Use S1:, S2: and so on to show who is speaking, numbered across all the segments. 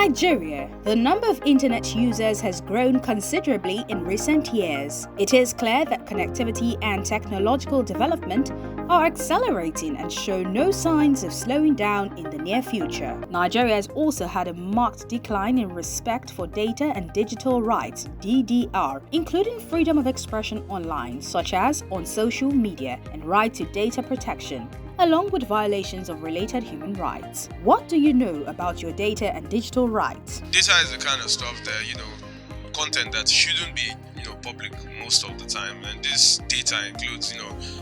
S1: Nigeria, the number of internet users has grown considerably in recent years. It is clear that connectivity and technological development are accelerating and show no signs of slowing down in the near future. Nigeria has also had a marked decline in respect for data and digital rights (DDR), including freedom of expression online, such as on social media, and right to data protection, along with violations of related human rights. What do you know about your data and digital rights?
S2: Data is the kind of stuff that, content that shouldn't be, public most of the time. And this data includes,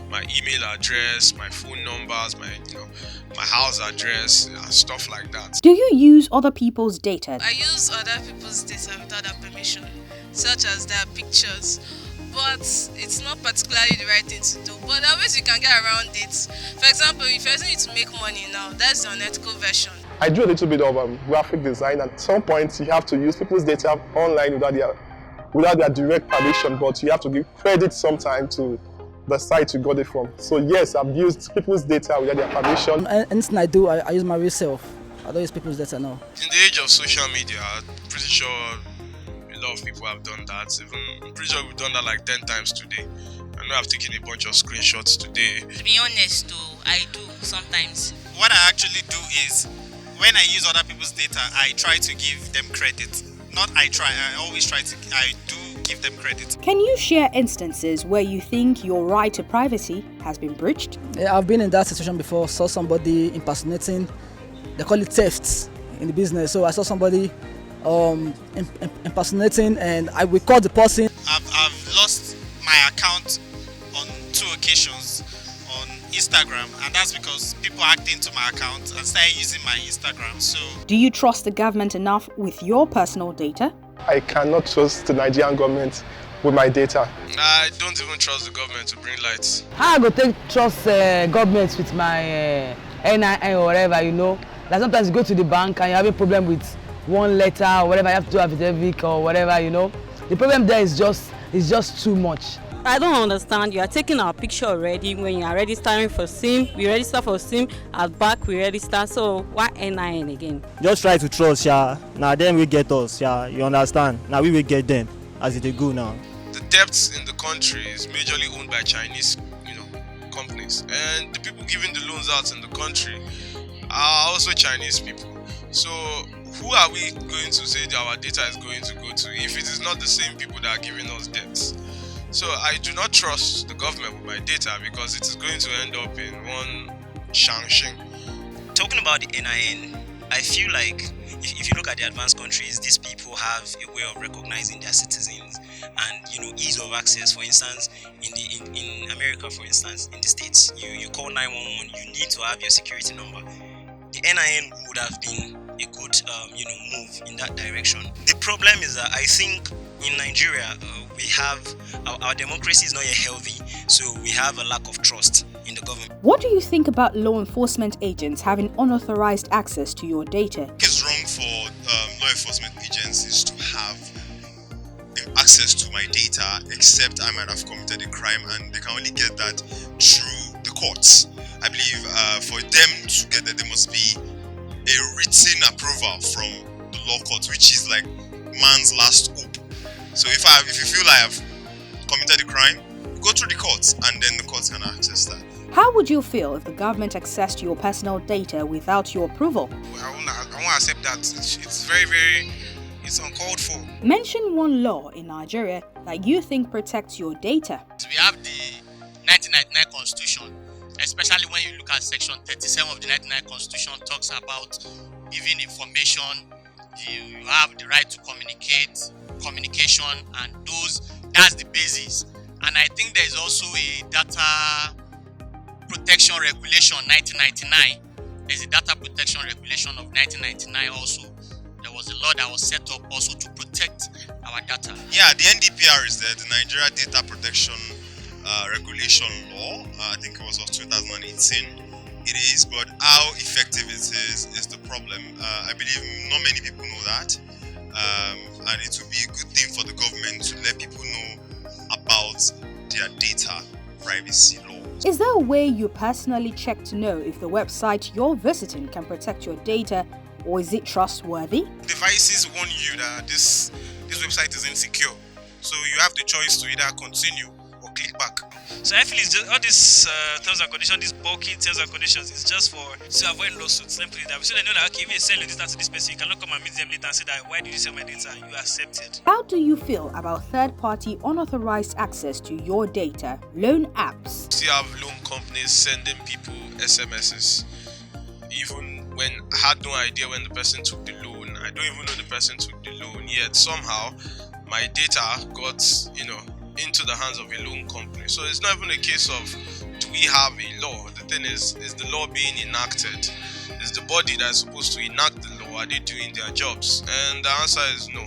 S2: my email address, my phone numbers, my house address, and stuff like that.
S1: Do you use other people's data?
S3: I use other people's data without their permission, such as their pictures. But it's not particularly the right thing to do. But there are ways you can get around it. For example, if you're using it to make money now, that's the unethical version.
S4: I do a little bit of graphic design. At some point, you have to use people's data online without their direct permission, but you have to give credit sometimes to the site you got it from. So yes, I've used people's data without their permission.
S5: Anything I do, I use my real self. I don't use people's data now.
S2: In the age of social media, I'm pretty sure a lot of people have done that. I'm pretty sure we've done that like 10 times today. I know I've taken a bunch of screenshots today.
S6: To be honest, I do sometimes.
S7: What I actually do is, when I use other people's data, I try to give them credit. I do give them credit.
S1: Can you share instances where you think your right to privacy has been breached?
S5: Yeah, I've been in that situation before. Saw somebody impersonating, they call it thefts in the business. So I saw somebody impersonating, and I recorded the person.
S7: I've lost my account on 2 occasions on Instagram, and that's because people hacked into my account and started using my Instagram. So,
S1: do you trust the government enough with your personal data?
S4: I cannot trust the Nigerian government with my data.
S2: I don't even trust the government to bring lights.
S8: How I go take trust government with my NIN or whatever, Like sometimes you go to the bank and you have a problem with one letter or whatever, you have to do affidavit or whatever, The problem there is just too much.
S9: I don't understand. You are taking our picture already when you are registering for SIM. We register for SIM, at back we register, so why NIN again?
S10: Just try to trust, Now them will get us, you understand? Now we will get them as it go now.
S2: The debts in the country is majorly owned by Chinese, companies. And the people giving the loans out in the country are also Chinese people. So who are we going to say that our data is going to go to if it is not the same people that are giving us debts? So I do not trust the government with my data because it is going to end up in one shang-shing.
S11: Talking about the NIN, I feel like if you look at the advanced countries, these people have a way of recognizing their citizens and ease of access. For instance, in America, for instance, in the States, you call 911, you need to have your security number. The NIN would have been a good move in that direction. The problem is that I think in Nigeria we have our democracy is not yet healthy, so we have a lack of trust in the government.
S1: What do you think about law enforcement agents having unauthorized access to your data?
S12: It's wrong for law enforcement agencies to have access to my data except I might have committed a crime, and they can only get that through the courts. I believe for them to get that, there must be a written approval from the law court, which is like man's last hope. So if you feel I have committed a crime, go through the courts, and then the courts can access that.
S1: How would you feel if the government accessed your personal data without your approval?
S7: I won't accept that. It's very it's uncalled for.
S1: Mention one law in Nigeria that you think protects your data.
S13: We have the 1999 Constitution, especially when you look at Section 37 of the 1999 Constitution, talks about giving information. You have the right to communication, and that's the basis. And I think there is also a data protection regulation 1999. There's a data protection regulation of 1999 also. There was a law that was set up also to protect our data.
S12: Yeah, the NDPR is there, the Nigeria Data Protection Regulation Law. I think it was of 2018. It is, but how effective it is the problem. I believe not many people know that, and it would be a good thing for the government to let people know about their data privacy law.
S1: Is there a way you personally check to know if the website you're visiting can protect your data Or is it trustworthy?
S2: Devices warn you that this website is insecure. So you have the choice to either continue or click back.
S14: So I feel it's just all these terms and conditions, these bulky terms and conditions, is just to avoid lawsuits. Let me put it that way. So they know that okay, if you sell your data to this person, you cannot come and meet them later and say that why did you sell my data? You accepted.
S1: How do you feel about third-party unauthorized access to your data? Loan apps.
S2: You have loan companies sending people SMSs. Even when I had no idea when the person took the loan, I don't even know the person took the loan, yet somehow my data got, into the hands of a loan company. So it's not even a case of do we have a law? The thing is the law being enacted? Is the body that's supposed to enact the law, are they doing their jobs? And the answer is no.